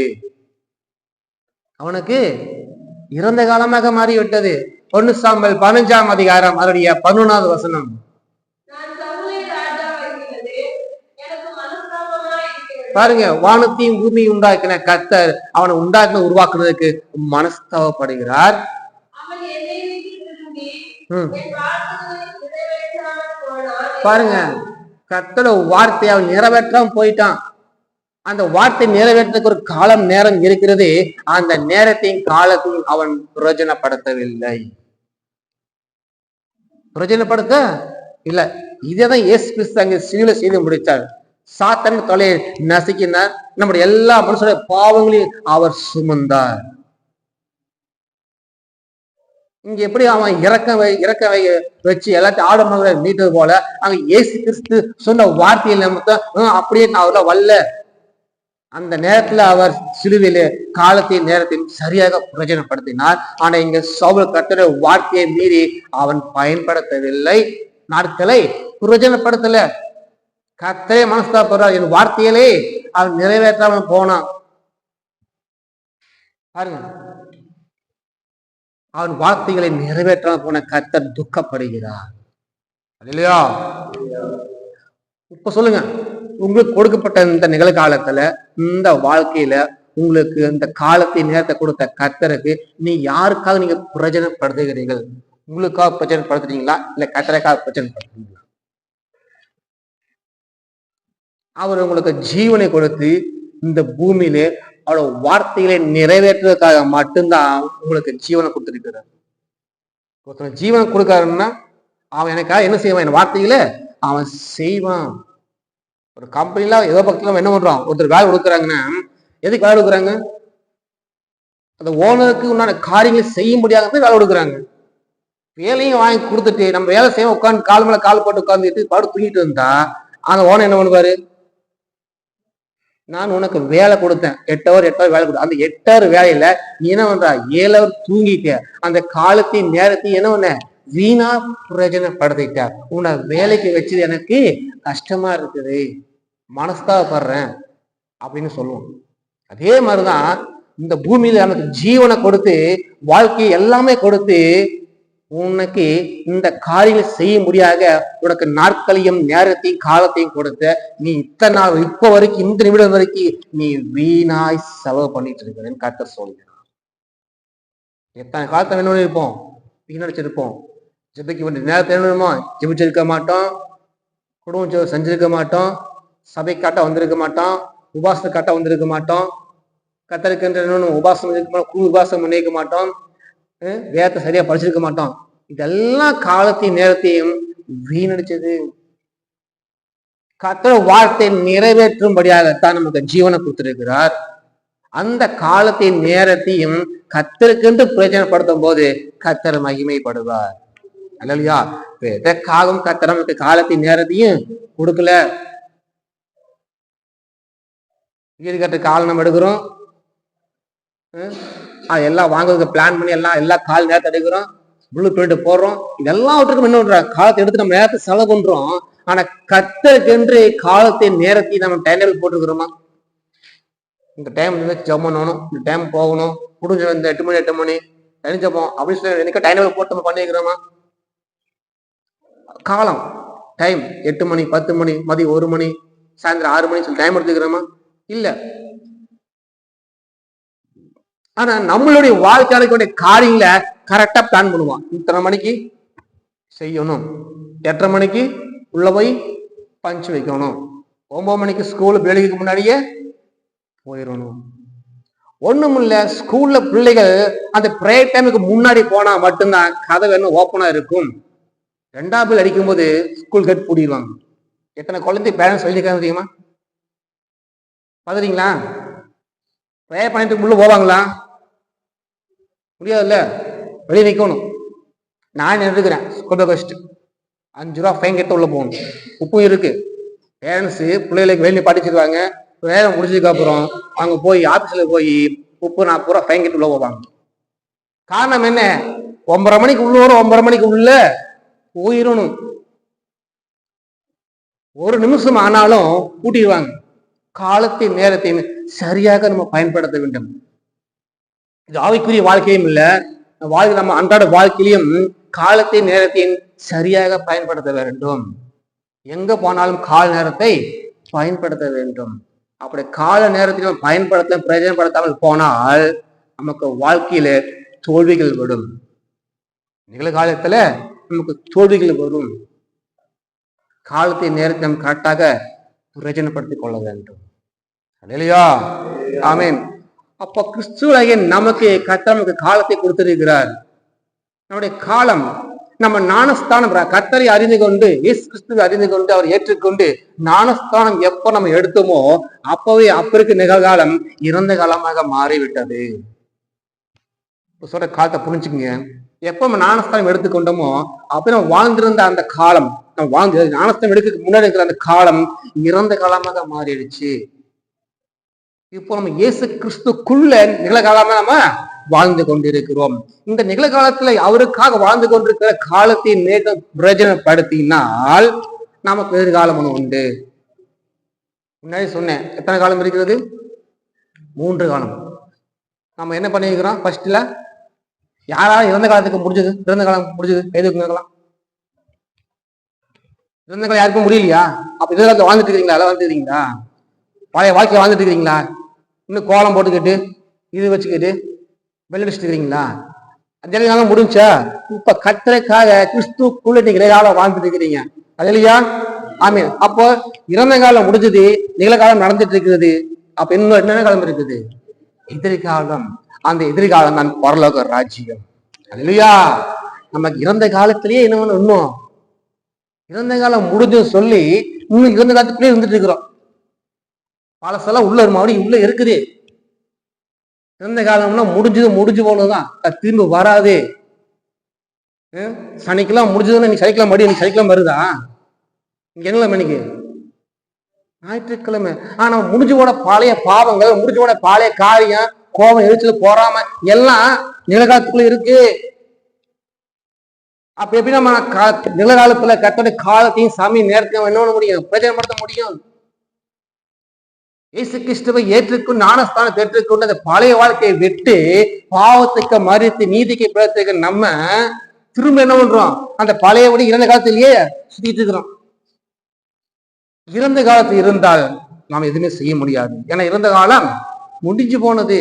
அவனுக்கு இறந்த காலமாக மாறிவிட்டது. 1 சாமுவேல் 15ஆம் அதிகாரம் அதனுடைய 11வது வசனம். பாருங்க, வானத்தையும் பூமியும் உண்டாக்கின கர்த்தர் அவனை உண்டாக்கின உருவாக்குறதுக்கு மனஸ்தாபப்படுகிறார். பாருங்க, கர்த்தரோட வார்த்தையை அவன் நிறைவேற்றாம போயிட்டான். அந்த வார்த்தை நிறைவேற்றதுக்கு ஒரு காலம் நேரம் இருக்கிறது. அந்த நேரத்தையும் காலத்தையும் அவன் பிரயோஜனப்படுத்தவில்லை. பிரயோஜனப்படுத்த இல்ல. இதைதான் இயேசு கிறிஸ்து அங்கே சிலுவையில செய்து முடித்தார். சாத்தான் தொலையை நசுக்கினார். நம்முடைய எல்லா மனுஷனுடைய பாவங்களையும் அவர் சுமந்தார். இங்க எப்படி அவன் இறக்க வச்சு எல்லாத்தையும் ஆடு மகளை மீட்டது போல அங்க இயேசு கிறிஸ்து சொன்ன வார்த்தையில் அப்படியே அவர்ல வரல. அந்த நேரத்துல அவர் சிலுவையில காலத்தையும் நேரத்தையும் சரியாக பிரயோஜனப்படுத்தினார். ஆனா இங்க சவுல் கர்த்தருடைய வார்த்தையை மீறி அவன் பயன்படுத்தவில்லை, நாட்களை பிரயோஜனப்படுத்தல. கர்த்தரே மனஸ்தாபப்படுறார். என் வார்த்தையிலே அவன் நிறைவேற்றாமல் போனான். பாருங்க, அவன் வார்த்தைகளை நிறைவேற்றாமல் போன கர்த்தர் துக்கப்படுகிறார். இல்லையா? இப்ப சொல்லுங்க, உங்களுக்கு கொடுக்கப்பட்ட இந்த நிகழ்காலத்துல இந்த வாழ்க்கையில உங்களுக்கு இந்த காலத்தை நேரத்தை கொடுத்த கர்த்தருக்கு நீ யாருக்காக நீங்க பிரயோஜனப்படுத்துகிறீர்கள்? உங்களுக்காக பிரயோஜனப்படுத்துறீங்களா இல்ல கர்த்தருக்காக பிரயோஜனப்படுத்துறீங்களா? அவர் உங்களுக்கு ஜீவனை கொடுத்து இந்த பூமியிலே அவரோட வார்த்தைகளை நிறைவேற்றுவதற்காக மட்டும்தான் உங்களுக்கு ஜீவனை கொடுத்துருக்கிறார். ஒருத்தனை ஜீவனை கொடுக்காருன்னா அவன் எனக்காக என்ன செய்வான்? என் வார்த்தைகளை அவன் செய்வான். ஒரு கம்பெனில ஏதோ பக்கத்துல என்ன பண்றோம், ஒருத்தர் வேலை கொடுக்குறாங்கன்னா எதுக்கு வேலை கொடுக்குறாங்க? அந்த ஓனருக்கு உண்டான காரியங்களை செய்ய முடியாத வேலை கொடுக்குறாங்க. வேலையும் வாங்கி கொடுத்துட்டு நம்ம வேலை செய்ய உட்காந்து கால் மேல கால் போட்டு உட்காந்துட்டு பாடு தூங்கிட்டு இருந்தா அந்த ஓனர் என்ன பண்ணுவாரு? நான் உனக்கு வேலை கொடுத்தேன், 8 ஹவர் வேலை கொடுத்தேன். அந்த 8 ஹவர் வேலையில நீ என்ன பண்ற, 7 ஹவர் தூங்கிட்ட. அந்த காலத்தையும் நேரத்தையும் என்ன பண்ண, வீணா பிரயோஜனப்படுத்திட்ட. உன்னை வேலைக்கு வச்சது எனக்கு கஷ்டமா இருக்குது, மனஸ்தாபப்படுறேன் அப்படின்னு சொல்லுவோம். அதே மாதிரிதான் இந்த பூமியில நமக்கு ஜீவனை கொடுத்து வாழ்க்கையை எல்லாமே கொடுத்து உனக்கு இந்த காரியங்களை செய்ய முடியாத உனக்கு நாட்களையும் நேரத்தையும் காலத்தையும் கொடுத்த நீ இத்தனை நாள் இப்ப வரைக்கும் இந்த நிமிடம் வரைக்கும் நீ வீணாய் செலவு பண்ணிட்டு இருக்கிறேன்னு கர்த்தர் சொல்கிறார். எத்தனை காலத்தை வேணும் இருப்போம், வீணடிச்சிருப்போம். ஜெபிக்க வேண்டிய நேரத்தை வேணுமோ ஜெபிச்சிருக்க மாட்டோம், குடும்பம் செஞ்சிருக்க மாட்டோம், சபை காட்ட வந்திருக்க மாட்டோம், உபாசத்தை காட்ட வந்திருக்க மாட்டோம், கத்தருக்குன்ற உபாசம் இருக்க மாட்டோம், குழு உபாசம் பண்ணிருக்க மாட்டோம், வேதத்தை சரியா படிச்சிருக்க மாட்டோம். இதெல்லாம் காலத்தையும் நேரத்தையும் வீணடிச்சது. கர்த்தர் வார்த்தை நிறைவேற்றும்படியாகத்தான் நமக்கு ஜீவனை கொடுத்திருக்கிறார். அந்த காலத்தையும் நேரத்தையும் கர்த்தருக்கென்று பிரயோஜனப்படுத்தும் போது கர்த்தர் மகிமைப்படுவார். அல்லையா? எதற்காகவும் கர்த்தர் நமக்கு காலத்தையும் நேரத்தையும் கொடுக்கல. வீடு கட்ட காலம் நம்ம எடுக்கிறோம், எல்லாம் வாங்குறதுக்கு பிளான் பண்ணி எல்லா கால் நேரத்தை எடுக்கிறோம், ப்ளூ பிரிண்ட் போடுறோம். இதெல்லாம் விட்டுருக்கு என்ன பண்றோம், காலத்தை எடுத்து நம்ம நேரத்தை செலவு பண்றோம். ஆனா கர்த்தருக்கென்று காலத்தை நேரத்தையும் நம்ம டைம் டேபிள் போட்டுருக்கிறோமா? இந்த டைம் ஜெபம் பண்ணணும், இந்த டைம் போகணும், முடிஞ்ச இந்த 8 மணி தெரிஞ்சப்போம் அப்படின்னு சொல்லி எனக்கு டைம் டேபிள் போட்டு நம்ம பண்ணிக்கிறோமா? காலம் டைம் 8 மணி 10 மணி மதியம் 1 மணி சாயந்தரம் 6 மணி சொல்லி டைம் எடுத்துக்கிறோமா? இல்ல. ஆனா நம்மளுடைய வாழ்க்கைய காரியங்களை கரெக்டா பிளான் பண்ணுவான். இத்தனை மணிக்கு செய்யணும், 8:30 மணிக்கு உள்ள போய் பஞ்ச் வைக்கணும், 9 மணிக்கு ஸ்கூலு வேலைக்கு முன்னாடியே போயிடணும். ஒண்ணும் இல்ல, ஸ்கூல்ல பிள்ளைகள் அந்த பிரேயர் டைமுக்கு முன்னாடி போனா மட்டும்தான் கதவு என்ன ஓப்பனா இருக்கும். 2ஆம் பில் அடிக்கும் போது ஸ்கூல் கேட் பூட்டிடுவாங்க. எத்தனை குழந்தை பேரண்ட்ஸ் சொல்லியிருக்காங்க தெரியுமா? பாத்துறீங்களா? பிரேயர் பண்ணிட்டு உள்ள போவாங்களா? முடியாதுல்ல, வெளியே நிற்கணும். நான் எடுக்கிறேன் ஸ்கூல் கஷ்டு 5 ரூபா ஃபைன் கட்ட உள்ள போகணும். உப்பும் இருக்கு. பேரண்ட்ஸ் பிள்ளைகளுக்கு வெளியே படிச்சிருவாங்க. வேலை முடிச்சதுக்கு அப்புறம் அவங்க போய் ஆபீஸ்ல போய் 30-40 ரூபா ஃபைன் கட்டு உள்ள போவாங்க. காரணம் என்ன? 9:30 மணிக்கு உள்ள வரும், 9:30 மணிக்கு உள்ள போயிடணும். ஒரு நிமிஷம் ஆனாலும் கூட்டிடுவாங்க. காலத்தை நேரத்தையும் சரியாக நம்ம பயன்படுத்த வேண்டும். இது ஆவிக்குரிய வாழ்க்கையும் இல்ல, வாழ்க்கை நம்ம அன்றாட வாழ்க்கையிலையும் காலத்தை நேரத்தையும் சரியாக பயன்படுத்த வேண்டும். எங்க போனாலும் கால நேரத்தை பயன்படுத்த வேண்டும். அப்படி கால நேரத்தை நம்ம பிரயோஜனப்படுத்தாமல் போனால் நமக்கு வாழ்க்கையில தோல்விகள் வரும். நிகழ்காலத்துல நமக்கு தோல்விகள் வரும். காலத்தை நேரத்தை நம்ம கரெக்டாக பிரயோஜனப்படுத்திக் கொள்ள வேண்டும். இல்லையா? ஆமீன். அப்ப கிறிஸ்துவாகிய நமக்கு கர்த்தர் நமக்கு காலத்தை கொடுத்திருக்கிறார். நம்முடைய காலம் நம்ம ஞானஸ்தானம் கர்த்தரை அறிந்து கொண்டு இயேசு கிறிஸ்துவை அறிந்து கொண்டு அவர் ஏற்றுக்கொண்டு ஞானஸ்தானம் எப்ப நம்ம எடுத்தோமோ அப்பவே இருக்க நிகழ்காலம் இறந்த காலமாக மாறிவிட்டது. சொல்ற காலத்தை புரிஞ்சுக்குங்க. எப்ப நம்ம ஞானஸ்தானம் எடுத்துக்கொண்டோமோ அப்ப நம்ம வாழ்ந்திருந்த அந்த காலம், நம்ம வாழ்ந்து ஞானஸ்தானம் எடுக்க முன்னாடி இருக்கிற அந்த காலம் இறந்த காலமாக மாறிடுச்சு. இப்போ நம்ம இயேசு கிறிஸ்துக்குள்ள நிகழ்காலமா நம்ம வாழ்ந்து கொண்டிருக்கிறோம். இந்த நிகழ்காலத்துல அவருக்காக வாழ்ந்து கொண்டிருக்கிற காலத்தை நேற்று பிரயோஜனப்படுத்தினால் நமக்கு எதிர்காலம் ஒண்ணு உண்டு. முன்னாடி சொன்னேன், எத்தனை காலம் இருக்கிறது? 3 காலம். நம்ம என்ன பண்ணிருக்கிறோம்? ஃபர்ஸ்ட்ல யாராவது இறந்த காலத்துக்கு முடிஞ்சது, பிறந்த காலம் முடிஞ்சது, எதுக்கு இருக்கலாம்? இறந்த காலம் யாருக்கும் முடியலையா? அப்ப எதிர்காலத்தை வாழ்ந்துட்டு இருக்கிறீங்களா? எல்லாம் வாழ்ந்துட்டு இருக்கீங்களா? பழைய வாழ்க்கையை வாழ்ந்துட்டு இருக்கிறீங்களா? இன்னும் கோலம் போட்டுக்கிட்டு இது வச்சுக்கிட்டு வெள்ளடிச்சுட்டு இருக்கிறீங்களா? அந்த காலம் முடிஞ்சா? இப்ப கர்த்தருக்காக கிறிஸ்துக்குள்ள நீங்க நிகழ்காலம் வாழ்ந்துட்டு இருக்கிறீங்க. அது இல்லையா? ஆமீன். அப்போ இறந்த காலம் முடிஞ்சது, நிகழ்காலம் நடந்துட்டு இருக்கிறது. அப்ப இன்னும் என்னென்ன காலம் இருக்குது? எதிர்காலம். அந்த எதிர்காலம் தான் பரலோக ராஜ்யம். அது இல்லையா? நமக்கு இறந்த காலத்திலேயே என்ன இன்னும் இறந்த காலம் முடிஞ்சு சொல்லி இன்னும் இறந்த காலத்துக்குள்ளே இருந்துட்டு இருக்கிறோம். பழசெல்லாம் உள்ள மறுபடியும் உள்ள இருக்குது. இறந்த காலம்னா முடிஞ்சு போனதுதான், அது திரும்ப வராது. சனிக்கெல்லாம் முடிஞ்சதுன்னா நீ சனிக்கிழமை மறுபடியும் நீ சனிக்கிழமை வருதா? இங்க என்ன மணிக்கு ஞாயிற்றுக்கிழமை. ஆனா முடிஞ்சு போன பழைய பாவங்கள், முடிஞ்சு போன பழைய காரியம், கோபம், எரிச்சல், போறாம எல்லாம் நிலகாலத்துக்குள்ள இருக்கு. அப்ப எப்படி நம்ம நிலகாலத்துல கத்தோட காலத்தையும் சாமி நேரத்தையும் என்ன பண்ண முடியும்? பிரயோஜனப்படுத்த முடியும். இயேசு கிறிஸ்துவை ஏற்றுக்கொண்டு ஞானஸ்தானம் பெற்றுக்கொண்டு அந்த பழைய வாழ்க்கையை விட்டு பாவத்துக்கு மறித்து நீதிக்கு பிறத்துக்கு நம்ம திரும்ப என்ன பண்றோம்? அந்த பழையபடி இறந்த காலத்திலேயே சுத்திட்டு இருக்கிறோம். இறந்த காலத்தில் இருந்தால் நாம் எதுவுமே செய்ய முடியாது. ஏன்னா இறந்த காலம் முடிஞ்சு போனது.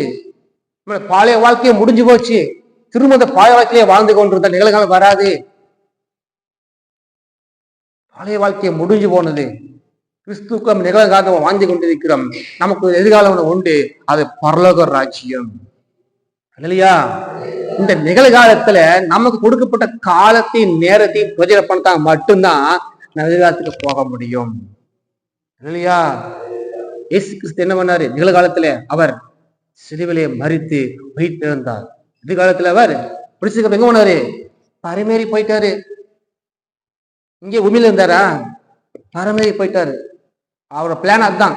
பழைய வாழ்க்கையை முடிஞ்சு போச்சு. திரும்ப அந்த பழைய வாழ்க்கையிலே வாழ்ந்து கொண்டிருந்த நிகழ்காலம் வராது. பழைய வாழ்க்கையை முடிஞ்சு போனது. கிறிஸ்துக்கு நம்ம நிகழ்காலம் வாழ்ந்து கொண்டிருக்கிறோம். நமக்கு எதிர்காலம் உண்டு, அது பரலோக ராஜ்யம். இல்லையா? இந்த நிகழ்காலத்துல நமக்கு கொடுக்கப்பட்ட காலத்தையும் நேரத்தையும் பிரயோஜனப்படுத்தா மட்டும்தான் நிகழ்காலத்துக்கு போக முடியும். இல்லையா? இயேசு கிறிஸ்து என்ன பண்ணாரு? நிகழ்காலத்துல அவர் சிலுவிலே மரித்து உயிர்த்தெழுந்தார். எதிர்காலத்துல அவர் பிடிச்சுக்க எங்க போனாரு? பரமேறி போயிட்டாரு. இங்கே உண்மையில இருந்தாரா? பரமேறி போயிட்டாரு. அவரோட பிளான் அதுதான்.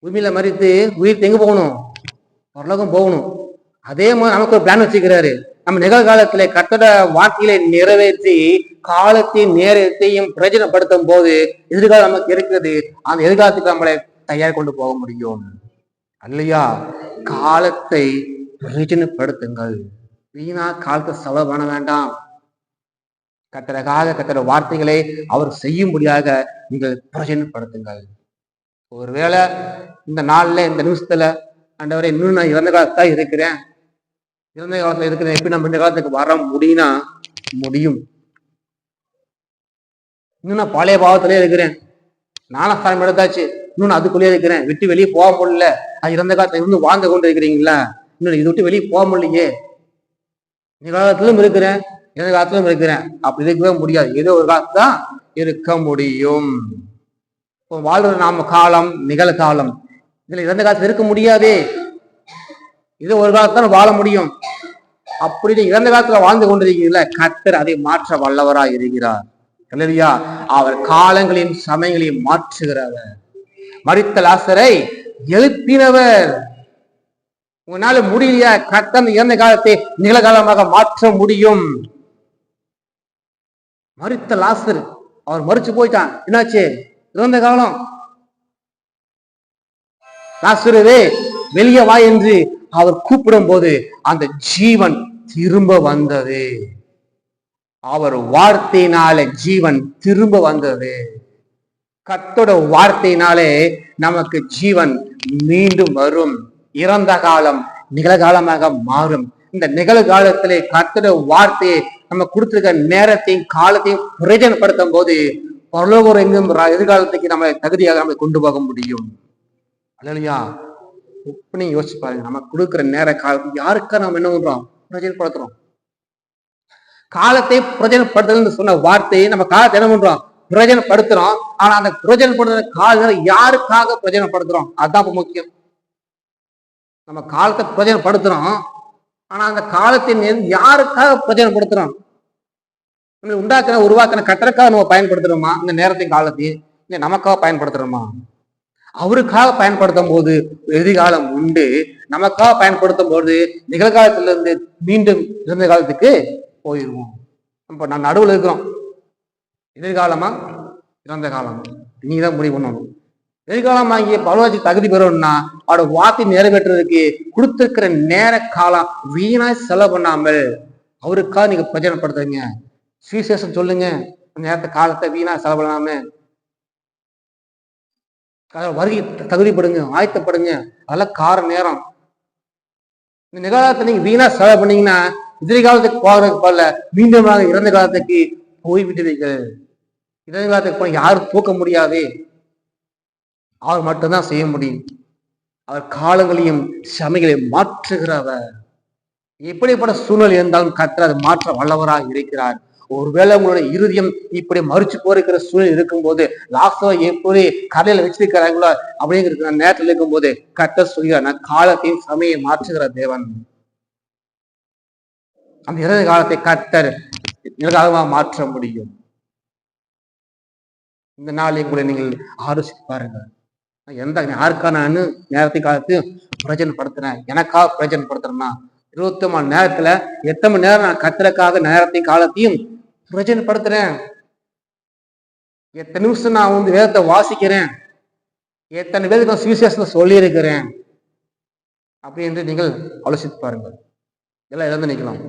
உண்மையில மரித்து உயிர்த்து எங்க போகணும்? பரலோகம் போகணும். அதே மாதிரி நமக்கு ஒரு பிளான் வச்சுக்கிறாரு. நம்ம நிகழ்காலத்திலே கர்த்தரோட வார்த்தைகளை நிறைவேற்றி காலத்தையும் நேரத்தையும் பிரயோஜனப்படுத்தும் போது எதிர்காலம் நமக்கு இருக்கிறது. அந்த எதிர்காலத்துக்கு நம்மளை தயார் கொண்டு போக முடியும். இல்லையா? காலத்தை பிரயோஜனப்படுத்துங்கள். வீணா காலத்தை செலவு பண்ண வேண்டாம். கர்த்தரோட வார்த்தைகளை அவர் செய்யும்படியாக நீங்கள் பிரயோஜனப்படுத்துங்கள். ஒருவேளை இந்த நாள்ல இந்த நிமிஷத்துல ஆண்டவரே இன்னும் நான் இறந்த காலத்தான் இருக்கிறேன், இறந்த காலத்துல இருக்கிறேன், எப்படி நம்ம இந்த காலத்துக்கு வர முடியும்னா முடியும். இன்னும் நான் பழைய பாவத்திலே இருக்கிறேன், ஞானஸ்தானம் எடுத்தாச்சு, இன்னும் நான் அதுக்குள்ளேயே இருக்கிறேன், விட்டு வெளியே போக முடியல. அது இறந்த காலத்துல இருந்து வாழ்ந்து கொண்டு இருக்கிறீங்களா? இன்னும் இது விட்டு வெளியே போக முடியலையே. நிகழ்காலத்திலும் இருக்கிறேன், இறந்த காலத்திலும் இருக்கிறேன். அப்படி இருக்கவே முடியாது. ஏதோ ஒரு காலத்தான் இருக்க முடியும். வாழ்ற நாம காலம் நிகழ்காலம், இதுல இறந்த காலத்துல இருக்க முடியாதே. இது ஒரு காலத்தான் வாழ முடியும். அப்படி இறந்த காலத்துல வாழ்ந்து கொண்டிருக்கிறீங்களா? கர்த்தர் அதை மாற்ற வல்லவராய் இருக்கிறார். இல்லையா? அவர் காலங்களையும் சமயங்களையும் மாற்றுகிறவர். மரித்த லாசரை எழுப்பினவர். உங்களால முடியலையா? கர்த்தர் இறந்த காலத்தை நிகழ்காலமாக மாற்ற முடியும். மரித்த லாசர் அவர் மரிச்சு போயிட்டான். என்னாச்சு? இறந்த காலம். லாசருவே வெளியே வா என்று அவர் கூப்பிடும் போது அந்த ஜீவன் திரும்ப வந்தது. அவர் வார்த்தையினாலே ஜீவன் திரும்ப வந்தது. கர்த்தரோட வார்த்தையினாலே நமக்கு ஜீவன் மீண்டும் வரும். இறந்த காலம் நிகழ்காலமாக மாறும். இந்த நிகழ்காலத்திலே கர்த்தரோட வார்த்தையை நம்ம கொடுத்திருக்க நேரத்தையும் காலத்தையும் பிரயோஜனப்படுத்தும் போது பரலோகம் எங்கும் எதிர்காலத்துக்கு நம்ம தகுதியாக நம்ம கொண்டு போக முடியும். இல்லையா? இப்படி யோசிச்சு பாருங்க. நம்ம கொடுக்குற நேர காலம் யாருக்கா நம்ம என்ன பண்றோம்? பிரயோஜனப்படுத்துறோம். காலத்தை பிரயோஜனப்படுத்துறதுன்னு சொன்ன வார்த்தையை நம்ம காலத்தை என்ன பண்றோம்? பிரயோஜனப்படுத்துறோம். ஆனா அந்த பிரயோஜனப்படுத்துற காலங்களை யாருக்காக பிரயோஜனப்படுத்துறோம்? அதுதான் இப்ப முக்கியம். நம்ம காலத்தை பிரயோஜனப்படுத்துறோம். ஆனா அந்த காலத்தின் யாருக்காக பிரயோஜனப்படுத்துறோம்? நம்ம உருவாக்கின கட்டறக்காக நம்ம பயன்படுத்துறோமா? இந்த நேரத்தையும் காலத்தையும் இல்லை நமக்காக பயன்படுத்துறோமா? அவருக்காக பயன்படுத்தும் போது எதிர்காலம் உண்டு. நமக்காக பயன்படுத்தும் போது நிகழ்காலத்திலிருந்து மீண்டும் இறந்த காலத்துக்கு போயிடுவோம். இப்போ நான் நடுவில் இருக்கிறோம். எதிர்காலமா இறந்த காலமா? நீதான் முடிவு பண்ணணும். எதிர்காலம் வாங்கிய பலவாச்சி தகுதி பெறணும்னா அவரோட வார்த்தை நிறைவேற்றுறதுக்கு கொடுத்திருக்கிற நேர காலம் வீணாய் செலவு பண்ணாமல் அவருக்காக நீங்க பிரயோஜனப்படுத்துறீங்க. சுவிசேஷம் சொல்லுங்க. நேரத்தை காலத்தை வீணா செலவு பண்ணாம வருகை தகுதிப்படுங்க, ஆயத்தப்படுங்க. அதெல்லாம் கார நேரம். இந்த நிகழ்காலத்தை நீங்க வீணா செலவு பண்ணீங்கன்னா எதிர்காலத்துக்கு போகிறதுக்கு பல மீண்டுமாக இறந்த காலத்துக்கு போய்விடுவீர்கள். இறந்த காலத்துக்கு போய் யாரும் தூக்க முடியாது. அவர் மட்டும்தான் செய்ய முடியும். அவர் காலங்களையும் சமைகளையும் மாற்றுகிறவர். எப்படிப்பட்ட சூழ்நிலை இருந்தாலும் கர்த்தர் அதை மாற்ற வல்லவராக இருக்கிறார். ஒருவேளை உங்களுடைய இருதயம் இப்படி மறுச்சு போயிருக்கிற சூழல் இருக்கும்போது, லாஸ்டா எப்படி கடையில வச்சிருக்கிறாங்களோ அப்படிங்கிற நேரத்தில் இருக்கும்போது கர்த்தர் சொல்கிறார், காலத்தையும் சமயம் மாற்றுகிற தேவன். அந்த இறந்த காலத்தை கர்த்தர் நிகழ்காலமா மாற்ற முடியும். இந்த நாளை கூட நீங்கள் ஆலோசித்து பாருங்க. யாருக்கான நேரத்தை காலத்து பிரயோஜனப்படுத்துறேன், எனக்காக பிரயோஜனப்படுத்துறேன்னா 24 மணி நேரத்துல 8 மணி நேரம் நான் கர்த்தருக்காக நேரத்தையும் காலத்தையும் பிரயோஜனப்படுத்துறேன். எத்தனை நிமிஷம் நான் வேதத்தை வாசிக்கிறேன், எத்தனை பேருக்கு நான் சுவிசேஷத்தை சொல்லி இருக்கிறேன் அப்படி என்று நீங்கள் ஆலோசித்து பாருங்கள். எல்லாம் இழந்து நிற்கலாம்.